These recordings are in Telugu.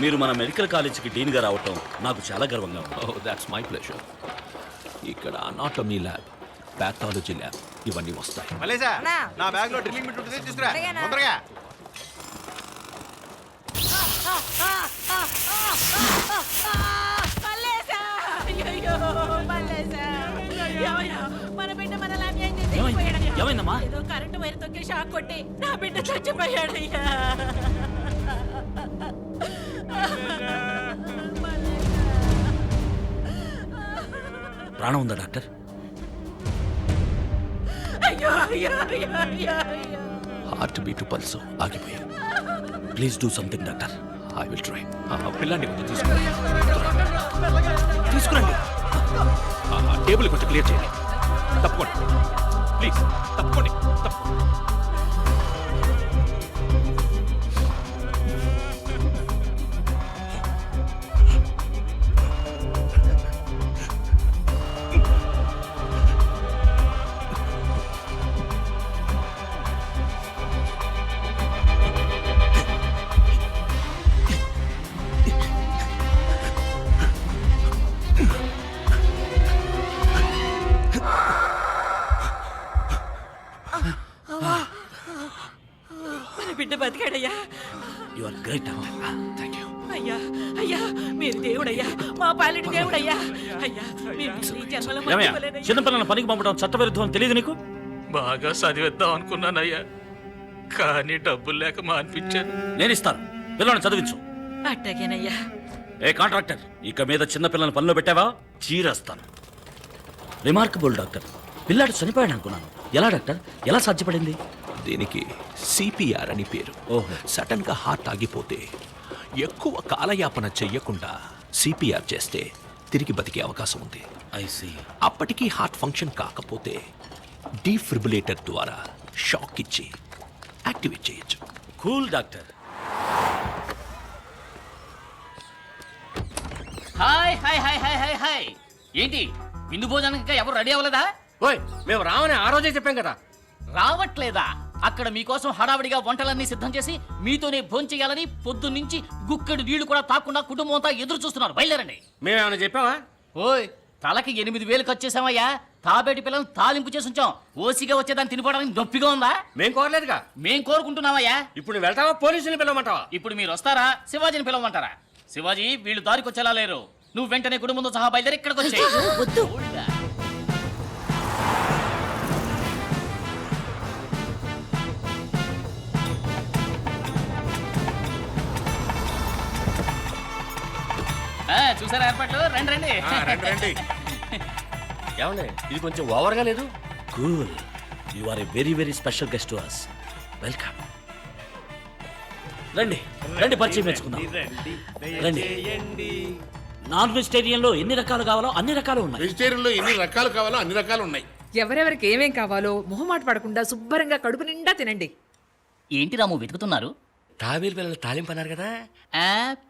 మీరు మన మెడికల్ కాలేజీకి డీన్గా రావటం నాకు చాలా గర్వంగా ఉంది. Oh that's my pleasure. ఇక్కడ అనాటమీ ల్యాబ్, పాథాలజీ ల్యాబ్ ఇవన్నీ వస్తాయి. మలేసా నా బ్యాగ్ లో డ్రిల్లింగ్ బిట్ ఉంటుంది తీసుకురా తొందరగా. ఏమైందమ్మా? ఏదో కరెంటు వైర్ తొక్కి షాక్ కొట్టి నా బిడ్డ చచ్చిపోయాడయ్యా. ప్రాణం ఉందా డాక్టర్? అయ్యో అయ్యో అయ్యో అయ్యో అయ్యో. హార్ట్ బీట్ పల్స్ ఆగిపోయాయి. Please do something doctor. I will try. పిల్లాన్ని కొంచెం తీసుకురండి. టేబుల్ కొంచెం క్లియర్ చేయండి. తప్పకోండి ప్లీజ్, తప్పకోండి. మన బిడ్డ బతికాడయ్యా. You are great doctor. Thank you. అయ్యా అయ్యా మీరు దేవుడయ్యా, మా పాలిటి దేవుడయ్యా. అయ్యా మీరు ఈ జన్మలో మర్చిపోలేనయ్యా. చిన్నపిల్లల పనికి పంపడం చట్టవిరుద్ధం అని తెలియదు నీకు? బాగా చదివేద్దాం అనుకున్నానయ్యా, కానీ డబ్బులు లేక మానిపించాను. నేను ఇస్తాను, పిల్లల్ని చదివించు. అట్టగేనయ్యా. ఏ కాంట్రాక్టర్, ఇక మీద చిన్న పిల్లల్ని పనిలో పెట్టావా చీరేస్తాను. Remarkable doctor. పిల్లాడు చనిపోయాడు అనుకున్నాను. ఎలా డాక్టర్, ఎలా సాధ్యపడింది? దీనికి సిపిఆర్ అని పేరు. ఓహో. సడన్ గా హార్ట్ ఆగిపోతే ఎక్కువ కాలయాపన చెయ్యకుండా సిపిఆర్ చేస్తే తిరిగి బతికే అవకాశం ఉంది. I see. అప్పటికీ హార్ట్ ఫంక్షన్ కాకపోతే డీఫ్రిబులేటర్ ద్వారా షాక్ ఇచ్చి యాక్టివేట్ చేయొచ్చు. Cool doctor. Hi hi hi hi hi hi. ఏంటి విందు భోజనానికి ఎవరు రెడీ అవ్వలేదా? ఓయ్ మేము రావని ఆ రోజే చెప్పాం కదా. రావట్లేదా? అక్కడ మీకోసం హడావిడిగా వంటలన్నీ సిద్ధం చేసి మీతోనే భోంచేయాలని పొద్దున్నుంచి గుక్కడి నీళ్లు కూడా తాకుండా కుటుంబం అంతా ఎదురు చూస్తున్నారు. బయలుదేరండి. మేమేమైనా చెప్పావా? ఓయ్ తలకి 8,000 ఖర్చు చేసామయ్యా. తాబేటి పిల్లలు తాలింపు చేసి ఉంచాం. ఓసిగా వచ్చేదాన్ని తినిపోవడానికి నొప్పిగా ఉందా? మేం కోరలేదుగా. మేం కోరుకుంటున్నామయ్యా. ఇప్పుడు నువ్వు వెళ్తావా, పోలీసుని పిలవమంటావా? ఇప్పుడు మీరు వస్తారా, శివాజీని పిలవమంటారా? శివాజీ వీళ్ళు దారికొచ్చేలా లేరు. నువ్వు వెంటనే కుటుంబంతో సహా బయలుదేరి ఇక్కడికి వచ్చేయ్. వద్దు. చూసారా ఏర్పాట్లు? రండి రండి. రండి. ఏమండి ఇది కొంచెం ఓవర్గా లేదు? Cool. You are a very very special guest to us. Welcome. రండి రండి, పరిచయం పెంచుకుందాం. రండి. నాన్ వెజిటేరియన్ లో ఎన్ని రకాలు కావాలో అన్ని రకాలు ఉన్నాయి. వెజిటేరియన్ లో ఎన్ని రకాలు కావాలో అన్ని రకాలు ఉన్నాయి. ఎవరెవరికి ఏమేం కావాలో మొహమాట పడకుండా శుభ్రంగా కడుపు నిండా తినండి. ఏంటి రాము వెతుకుతున్నారు? తాబేలు పిల్లలు తాలింపు అన్నారు కదా.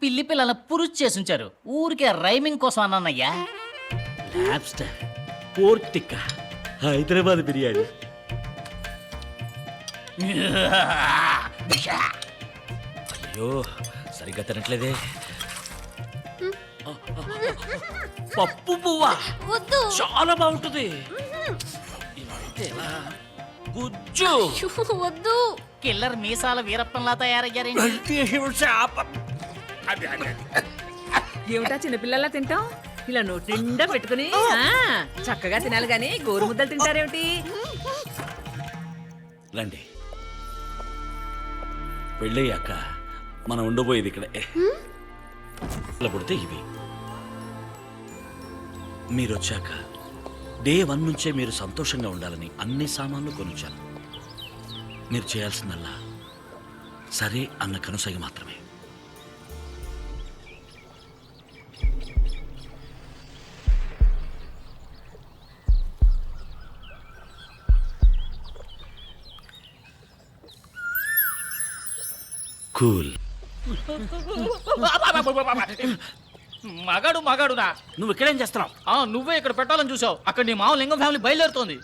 పిల్లి పిల్లల పురుచు చేసి ఉంచారు. ఊరికే రైమింగ్ కోసం అన్నయ్యా. Lobster, pork tikka, Hyderabad biryani. అయ్యో సరిగ్గా తినట్లేదే. పప్పు పువ్వా చాలా బాగుంటుంది. ఇలా అయితే ఎలా? గుజ్జు వద్దు. కిల్లర్ మీసాల వీరప్పంలా తయారయ్యారేంటి? ఏమిటా చిన్నపిల్లలా తింటాం? ఇలా నోటి నిండా పెట్టుకుని చక్కగా తినాలి గాని గోరు ముద్దలు తింటారేమిటి? రండి. పెళ్ళయ్యాక మనం ఉండబోయేది ఇక్కడే. ఇలా పుడితే ఇవి. మీరు వచ్చాక డే 1 నుంచే మీరు సంతోషంగా ఉండాలని అన్ని సామాన్లు కొనిచ్చాను. మీరు చేయాల్సిందల్లా సరే అన్న కనుసైగ మాత్రమే. కూల్. మగాడు మగాడునా? నువ్వు ఇక్కడేం చేస్తున్నావు? నువ్వే ఇక్కడ పెట్టాలని చూసావు. అక్కడ నీ మామ లింగం ఫ్యామిలీ బయలుదేరుతోంది.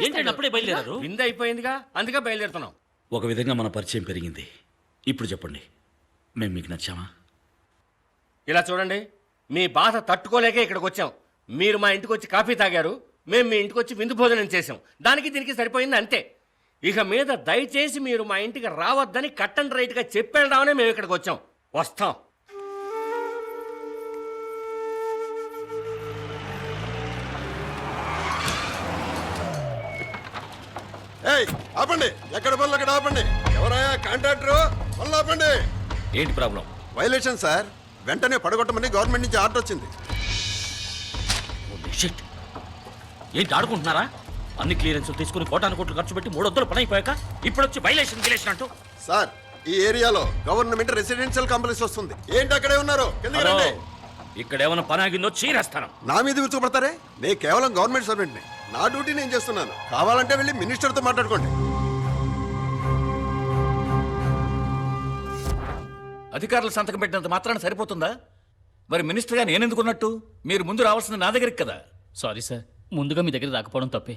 ఏంటంటే అప్పుడే బయలుదేరారు? విందు అయిపోయిందిగా, అందుకే బయలుదేరుతున్నాం. ఒక విధంగా మన పరిచయం పెరిగింది. ఇప్పుడు చెప్పండి, మేము మీకు నచ్చామా? ఇలా చూడండి, మీ బాధ తట్టుకోలేకే ఇక్కడికి వచ్చాం. మీరు మా ఇంటికి వచ్చి కాఫీ తాగారు, మేము మీ ఇంటికి వచ్చి విందు భోజనం చేసాం. దానికి దీనికి సరిపోయింది అంతే. ఇక మీద దయచేసి మీరు మా ఇంటికి రావద్దని కట్ అండ్ రైట్గా చెప్పేద్దామని మేము ఇక్కడికి వచ్చాం. వస్తాం. ఏయ్ ఆపండి, ఎక్కడ పనులు అక్కడ ఆపండి. ఎవరయ్యా కాంట్రాక్టరు? పనులు ఆపండి. ఏంటి ప్రాబ్లం? వైలేషన్ సార్, వెంటనే పడగొట్టమని గవర్నమెంట్ నుంచి ఆర్డర్ వచ్చింది. Holy shit. ఏంటి ఆడుకుంటున్నారా? అన్ని క్లియరెన్స్ తీసుకుని కోటాను కోట్లు ఖర్చు పెట్టి 300 పని అయిపోయాక ఇప్పుడు వచ్చి వైలేషన్ గిలేషన్ అంటూ. సార్, ఈ ఏరియాలో గవర్నమెంట్ రెసిడెన్షియల్ కాంప్లెక్స్ వస్తుంది. ఏంటి అక్కడే ఉన్నారు? కిందకి రండి. ఇక్కడ ఏమైనా పని ఆగిందో చీరేస్తాను. నా మీద విరుచుకుపడతారే? నేను కేవలం గవర్నమెంట్ సర్వెంట్ని. నా డ్యూటీ నేను చేస్తున్నాను. కావాలంటే వెళ్ళి మినిస్టర్తో మాట్లాడుకోండి. అధికారులు సంతకం పెట్టినంత మాత్రాన సరిపోతుందా? మరి మినిస్టర్గా నేనెందుకున్నట్టు? మీరు ముందు రావాల్సింది నా దగ్గరికి కదా. సారీ సార్, ముందుగా మీ దగ్గర రాకపోవడం తప్పే.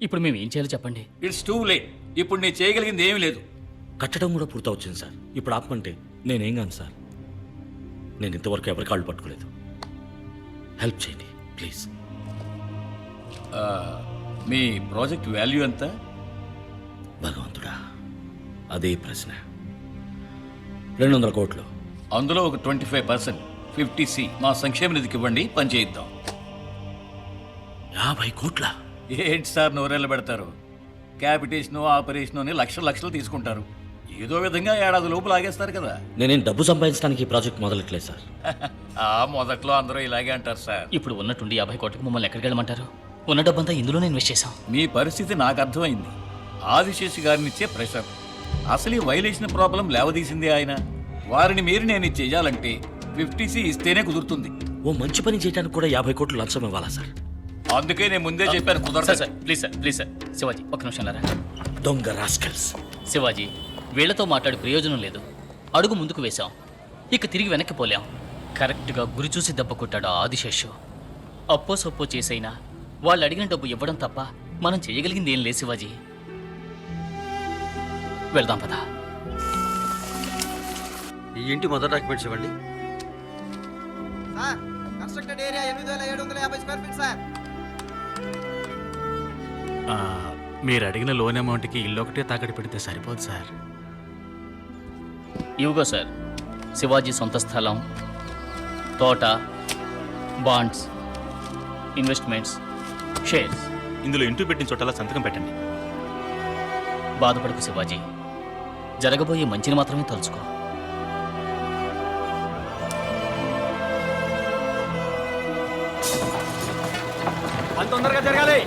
ఇప్పుడు మేము ఏం చేయాలో చెప్పండి. It's too late. ఇప్పుడు నేను చేయగలిగింది ఏమీ లేదు. కట్టడం కూడా పూర్తవుతుంది సార్. ఇప్పుడు ఆపమంటే నేనేం కాను సార్. నేను ఇంతవరకు ఎవరి కాళ్ళు పట్టుకోలేదు. హెల్ప్ చేయండి ప్లీజ్. మీ ప్రాజెక్ట్ వాల్యూ ఎంత? భగవంతుడా, అదే ప్రశ్న. 200 కోట్లు. అందులో ఒక 25% 50C మా సంక్షేమ నిధికి ఇవ్వండి, పని చేయిద్దాం. 50 కోట్ల? ఏంటి సార్ నోరేళ్ళు పెడతారు? క్యాపిటేషను ఆపరేషను అని లక్షలు తీసుకుంటారు. ఏదో విధంగా ఏడాది లోపు లాగేస్తారు కదా. నేనేం డబ్బు సంపాదించడానికి ఈ ప్రాజెక్ట్ మొదలెట్లేదు సార్. మొదట్లో అందరూ ఇలాగే అంటారు సార్. ఇప్పుడు ఉన్నట్టుండి 50 కోట్లకు మమ్మల్ని ఎక్కడికి వెళ్ళమంటారు? ఉన్న డబ్బంతా ఇందులోనే ఇన్వెస్ట్ చేశాం. మీ పరిస్థితి నాకు అర్థమైంది. ఆదిశేషి గారిని ఇచ్చే ప్రెషర్, అసలు ఈ వైలేషన్ ప్రాబ్లం లేవదీసింది ఆయన. వారిని మీరు నేను చెయ్యాలంటే 50C ఇస్తేనే కుదురుతుంది. ఓ మంచి పని చేయడానికి కూడా 50 కోట్లు లంచం ఇవ్వాలా సార్? అందుకే నేను ముందే చెప్పాను కుదరదు. సార్ ప్లీజ్ సార్ శివాజీ ఒక్క నిమిషం లారా. దొంగ రాస్కల్స్. శివాజీ, వీళ్లతో మాట్లాడి ప్రయోజనం లేదు. అడుగు ముందుకు వేశాం, ఇక తిరిగి వెనక్కి పోలేం. కరెక్ట్గా గురి చూసి దెబ్బ కొట్టాడు ఆ ఆదిశేషు. అప్పో సొప్పో చేసైనా వాళ్ళు అడిగిన డబ్బు ఇవ్వడం తప్ప మనం చేయగలిగింది ఏం లేదు శివాజీ. వెళ్దాం పదా. ఈ ఇంటి మొదటి డాక్యుమెంట్స్ ఇవ్వండి. మీరు అడిగిన లోన్ అమౌంట్కి ఇల్లు ఒకటే తాకట్టు పెడితే సరిపోదు సార్. ఇవిగో సార్, శివాజీ సొంత స్థలం, తోట, బాండ్స్, ఇన్వెస్ట్మెంట్స్, షేర్స్. ఇందులో ఇంటూ పెట్టిన చోటలా సంతకం పెట్టండి. బాధపడకు శివాజీ, జరగబోయే మంచిని మాత్రమే తలుచుకో. అంత తొందరగా జరగాలి.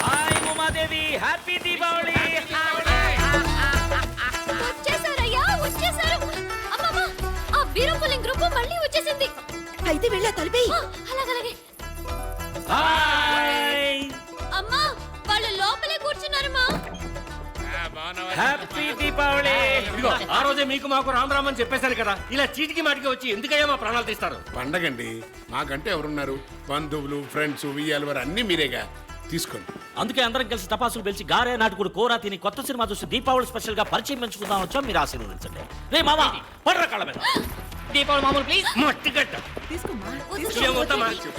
Hi Umadevi, happy Deepavali. వచ్చేసారయ్యా, వచ్చేసారు. అమ్మమ్మ, ఆ వీరంపులిం గ్రూప్ మళ్ళీ వచ్చేసింది. అయితే వెళ్ళా తలిపేయి. అలాగే. హాయ్, అమ్మా, వాళ్ళు లోపలే కూర్చున్నారమ్మా. హ్యాపీ దీపావళి. ఇదిగో, ఆ రోజే మీకు మాకు రామ్ అని చెప్పేశాను కదా. ఇలా చీటికి మాటికి వచ్చి ఎందుకయ్యా మా ప్రాణాలు తీస్తారు? పండగండి, మాకంటే ఎవరున్నారు? బంధువులు, ఫ్రెండ్స్, వియ్యాలు వారు అన్నీ మీరేగా. తీసుకోండి. అందుకే అందరం కలిసి టపాసులు పెంచి గారే నాటుకుడు కూర తిని కొత్త సినిమా చూసి దీపావళి స్పెషల్ గా పరిచయం పెంచుకుందాం వచ్చాం. మీరు ఆశీర్వదించండి. రే మామా, పడరా కాళ్ళ మీద. దీపావళి మామూలు ప్లీజ్. మట్టి గట్ట.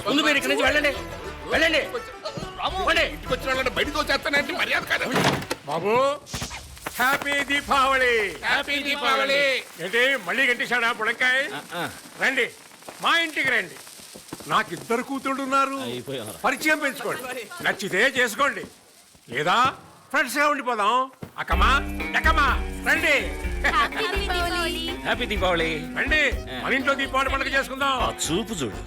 ముందు మీరు ఇక్కడి నుంచి వెళ్ళండి. ఇంటికి వచ్చిన వాళ్ళని బయటకు వచ్చేస్తానంటే మర్యాద కాదు బాబు. హ్యాపీ దీపావళి. హ్యాపీ దీపావళి. ఏంటి మళ్ళీ గంటేశాడా బుడంకాయ? రండి, మా ఇంటికి రండి. నాకు 2 కూతుళ్ళు ఉన్నారు. పరిచయం పెంచుకోండి, నచ్చితే చేసుకోండి, లేదా ఫ్రెండ్స్ గా ఉండిపోదాం. అక్కమ్మా ఎక్కమ్మా రండి. హ్యాపీ దీపావళి. రండి, మన ఇంట్లో దీపావళి పండుగ చేసుకుందాం. ఆ చూపు చూడు.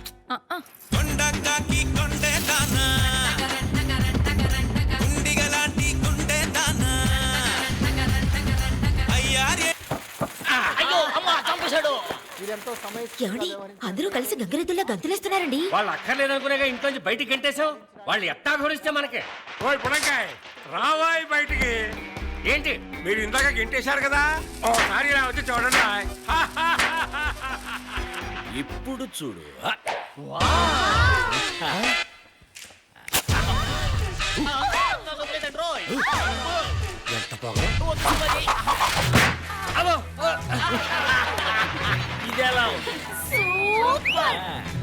అందరూ కలిసి గంగరెద్దుల్లా గంతులేస్తున్నారండి. వాళ్ళు అక్కర్లేదనుకునేగా ఇంట్లోంచి బయటికి గంటేశావు. వాళ్ళు ఎట్టా ఘోరిస్తే మనకే. ఓయ్ బుడంకాయ, రావాయి బయటికి. ఏంటి మీరు ఇందాక గెంటేశారు కదా, ఓసారి ఇలా వచ్చి చూడండి. ఇప్పుడు చూడు. ఎంత పొగ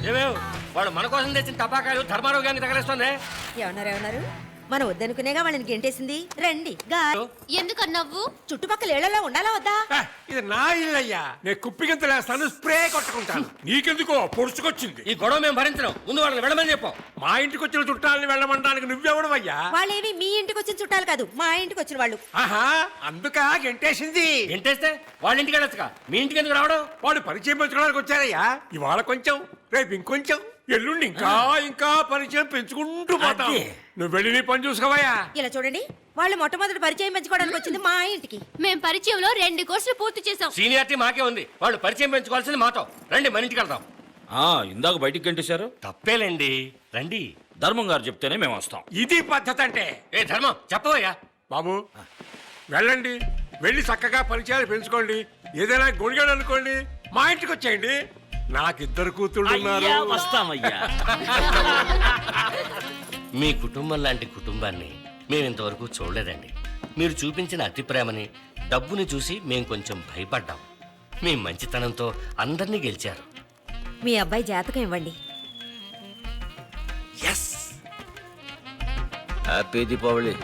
ఏమేవ్ వాడు మన కోసం తెచ్చిన టపాకాయలు ధర్మారావు గారిని తగలేస్తుంది. ఏమన్నారు మనం వద్దనుకునేగా వాళ్ళని గెంటేసింది. రండి ఎందుకన్నావు? చుట్టుపక్కల ఏళ్లలో ఉండాలా వద్దా? ఇది నా ఇల్లయ్యా, నేను కుప్పిగింతలేస్తాను, స్ప్రే కొట్టుకుంటాను. నీకెందుకో పొడుచుకొచ్చింది. ఈ గొడవ మేము భరించడం, ముందు వాళ్ళని వెళ్ళమని చెప్పాం. మా ఇంటికి వచ్చిన చుట్టాలని వెళ్ళమంటానికి నువ్వెవడవయ్యా? వాళ్ళేమి మీ ఇంటికి వచ్చిన చుట్టాలు కాదు, మా ఇంటికి వచ్చిన వాళ్ళు. ఆహా, అందుక గెంటేసింది. గెంటేస్తే వాళ్ళ ఇంటికి వెళ్ళొచ్చుగా, మీ ఇంటికి ఎందుకు రావడం? వాడు పరిచయం పెంచుకోవడానికి వచ్చారయ్యా. ఇవాళ కొంచెం, రేపు ఇంకొంచెం, ఎల్లుండి ఇంకా ఇంకా పరిచయం పెంచుకుంటూ పోతాం. నువ్వు వెళ్ళి నీ పని చూసుకోవయ్యా. ఇలా చూడండి, వాళ్ళు మొట్టమొదటి పరిచయం పెంచుకోవడానికి వచ్చింది మా ఇంటికి. మేము పరిచయంలో 2 కోర్సులు పూర్తి చేసాం. సీనియారిటీ మాకే ఉంది, వాళ్ళు పరిచయం పెంచుకోవాల్సింది మాతో. రండి మన ఇంటికి వెళ్దాం. ఇందాక బయటికి గంటేశారు. తప్పేలేండి, రండి. ధర్మం గారు చెప్తేనే మేము వస్తాం. ఇది పద్ధతి అంటే. ఏ ధర్మం చెప్పవయ్యా. బాబు వెళ్ళండి, వెళ్ళి చక్కగా పరిచయాలు పెంచుకోండి. ఏదైనా గొడిగాడు అనుకోండి, మా ఇంటికి వచ్చేయండి. నాకిద్దరు కూతుళ్ళు ఉన్నారు. వస్తామయ్యా. మీ కుటుంబం లాంటి కుటుంబాన్ని మేము ఇంతవరకు చూడలేదండి. మీరు చూపించిన అతి ప్రేమని, డబ్బుని చూసి మేము కొంచెం భయపడ్డాం. మీ మంచితనంతో అందరినీ గెలిచారు. మీ అబ్బాయి జాతకం ఇవ్వండి. హ్యాపీ దీపావళి.